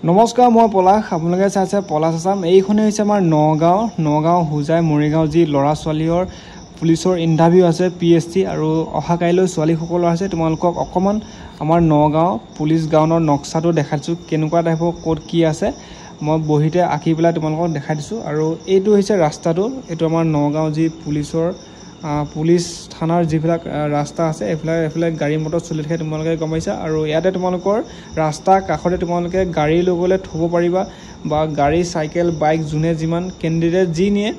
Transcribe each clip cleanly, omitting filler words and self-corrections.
নমস্কাৰ মই পলাশ আপোনালোকে চাইছে পলাশ আছাম এইখনে হৈছে আমাৰ নগাঁও হুজাই মৰিগাঁও যি ল'ৰা ছোৱালীৰ পুলিচৰ ইণ্টাৰভিউ আছে PSC আৰু অহা কাইলৈ ছোৱালীসকলৰ আছে তোমালোকক অকমান আমাৰ নগাঁও পুলিচ গ্ৰাউণ্ডৰ নক্সাটো দেখাইছো কেনেকুৱা টাইপৰ কোড কি আছে মই বহিতে আঁকি পেলাই তোমালোকক দেখাই দিছো আৰু এইটো হৈছে ৰাস্তাটো এইটো আমাৰ নগাঁও যি পুলিচ থানাৰ যিবিলাক ৰাস্তা আছে এফালে গাড়ী মটৰ চলি থাকে তোমালোকে গম পাইছা আৰু ইয়াতে তোমালোকৰ ৰাস্তা কাষতে তোমালোকে গাড়ী লগলে থব পাৰিবা বা গাড়ী সাইকেল বাইক জুনে যিমান কেণ্ডিডেট যি নিয়ে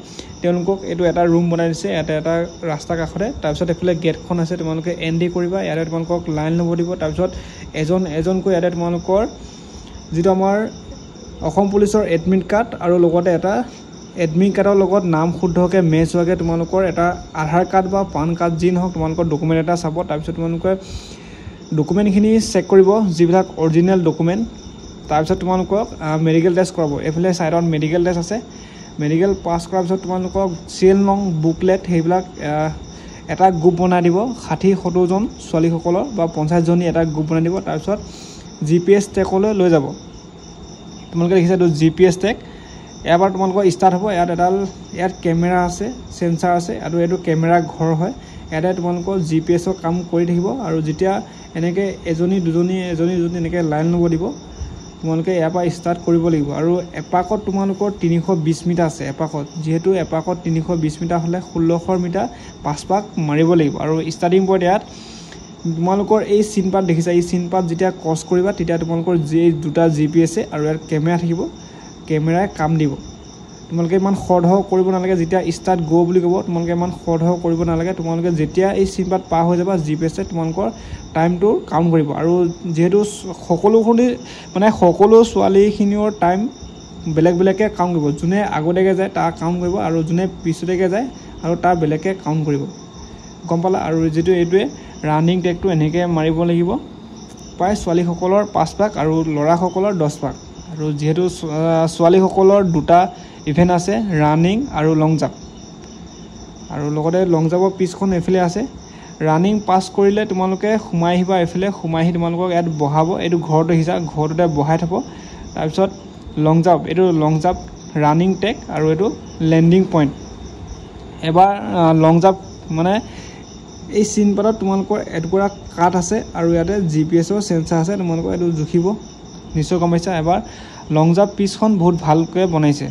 তেওঁলোকক এটো এটা ৰুম বনাই দিছে ইয়াতে এটা ৰাস্তা কাষতে তাৰপিছত এফালে গেটখন আছে তোমালোকে এন্ট্ৰি কৰিবা ইয়াতে তোমালোকক লাইন লব দিব তাৰপিছত এজনকৈ ইয়াতে তোমালোকৰ যেটো আমাৰ অসম পুলিচৰ এডমিট কাৰ্ড আৰু লগতে এটা এডমিট কাৰ্ডৰ লগত নাম শুদ্ধকে মেচ হোৱাকে তোমালোকৰ এটা আধাৰ কাৰ্ড বা পান কাৰ্ড যি নহওক তোমালোকৰ ডকুমেন্ট এটা চাব তাৰপিছত তোমালোকে ডকুমেন্টখিনি চেক কৰিব যিবিলাক অৰিজিনাল ডকুমেন্ট তাৰপিছত তোমালোকক মেডিকেল টেষ্ট কৰাব এফালে সাইডত মেডিকেল টেষ্ট আছে মেডিকেল পাস কৰাৰ পিছত তোমালোকক সিএল নং বুকলেট হেবিলাক এটা গ্ৰুপ বনাই দিব 60-70 জন ছোৱালীসকলৰ বা 50 জনী এটা গ্ৰুপ বনাই দিব তাৰপিছত জিপিএছ টেকলৈ লৈ যাব তোমালোকে দেখিছা তো জিপিএছ টেক এবাৰ তোমালোকৰ ষ্টাৰ্ট হ'ব ইয়াত কেমেৰা আছে সেন্সৰ আছে আৰু এটো কেমেৰা ঘৰ হয় ইয়াতে তোমালোকৰ জিপিএছৰ কাম কৰি থাকিব আৰু যেতিয়া এনেকে এজনী দুজনী এনেকে লাইন লব দিব তোমালোকে ইয়াৰ পৰা ষ্টাৰ্ট কৰিব লাগিব আৰু এপাকত তোমালোকৰ 320 মিটাৰ আছে এপাকত যেহেতু এপাকত 320 মিটাৰ হলে 1600 মিটাৰ পাঁচ পাক মাৰিব লাগিব আৰু ষ্টাৰ্টিং পইণ্ট ইয়াত তোমালোকৰ এই সিন পাত দেখিছা এই সিন পাত যেতিয়া ক্ৰস কৰিবা তেতিয়া তোমালোকৰ যে দুটা জিপিএছ আৰু ইয়াৰ কেমেৰা থাকিব কেমেৰাই কাম দিব তোমালোকে ইমান খৰধ কৰিব নালাগে যেতিয়া ষ্টাৰ্ট গো বুলি ক'ব তোমালোকে ইমান খৰধ কৰিব নালাগে তোমালোকে যেতিয়া এই সিন পাত পাৰ হৈ যাবা জিপিএছ তোমালোকৰ টাইমটো কাউন্ট কৰিব আৰু যেহেতু সকলো ছোৱালীখিনিৰ টাইম বেলেগকে কাউন্ট কৰিব যোনে আগতেকে যায় তাৰ কাউন্ট কৰিব আৰু যোনে পিছতেকে যায় আৰু তাৰ বেলেগকে কাউন্ট কৰিব গম পালা আৰু যেটো এইটোৱে ৰানিং টেকটো এনেকে মাৰিব লাগিব প্ৰায় ছোৱালীসকলৰ 5 পাক আৰু ল'ৰাসকলৰ 10 পাক আৰু যেহেতু ছোৱালীসকলৰ দুটা ইভেন্ট আছে ৰানিং আৰু লং জাম্প আৰু লগতে লং জাম্পৰ পিছখন এফালে আছে ৰানিং পাস কৰিলে তোমালোকে সোমাই আহিবা এফালে সোমাই আহি তোমালোকক ইয়াত বহাব এইটো ঘৰটো হিচা ঘৰটোতে বহাই থব তাৰপিছত লং জাম্প ৰানিং টেক আৰু এইটো লেন্ডিং পইণ্ট এবাৰ লং জাম্প মানে এই সিন পাতত তোমালোকৰ এটুকুৰা কাট আছে আৰু ইয়াতে জিপিএছৰ সেন্সৰ আছে তোমালোকৰ এইটো জুখিব নিশ্চয় গম পাইছা এবাৰ লং জাম্প পিছখন বহুত ভালকৈ বনাইছে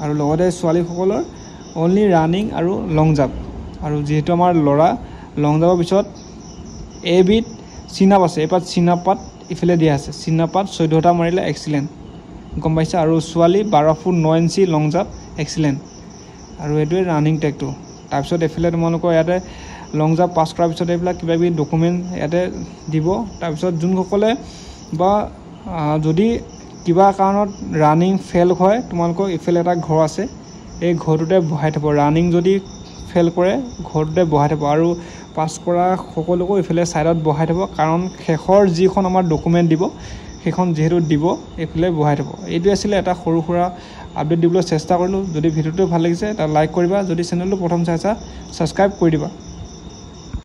আৰু লগতে ছোৱালীসকলৰ অনলি ৰানিং আৰু লং জাম্প আৰু যেহেতু আমাৰ ল'ৰা লং জাম্পৰ পিছত এবিট চিনাপ আছে এপাত চিনাপাত ইফালে দিয়া আছে চিনাপাত 14টা মাৰিলে এক্সিলেন্ট গম পাইছা আৰু ছোৱালী 12 ফুট 9 ইঞ্চি লং জাম্প এক্সিলেন্ট আৰু এইটোৱে ৰানিং টেকটো তাৰপিছত এফালে তোমালোকৰ ইয়াতে লং জাম্প পাস কৰাৰ পিছত এইবিলাক কিবা কিবি ডকুমেন্ট ইয়াতে দিব তাৰপিছত যোনসকলে বা যদি কিবা কাৰণত ৰানিং ফেল হয় তোমালোকৰ ইফালে এটা ঘৰ আছে এই ঘৰটোতে বহাই থব ৰানিং যদি ফেল কৰে ঘৰটোতে বহাই থব আৰু পাস কৰা সকলোকো ইফালে সাইডত বহাই থব কাৰণ শেষৰ যিখন আমাৰ ডকুমেন্ট দিব সেইখন যেহেতু দিব ইফালে বহাই থব এইটো আছিল এটা সৰু সুৰা আপডেট দিবলৈ চেষ্টা কৰিলো যদি ভিডিওটো ভাল লাগিছে এটা লাইক কৰিবা যদি চেনেলটো প্ৰথম চাইছা সাবস্ক্ৰাইব কৰি দিবা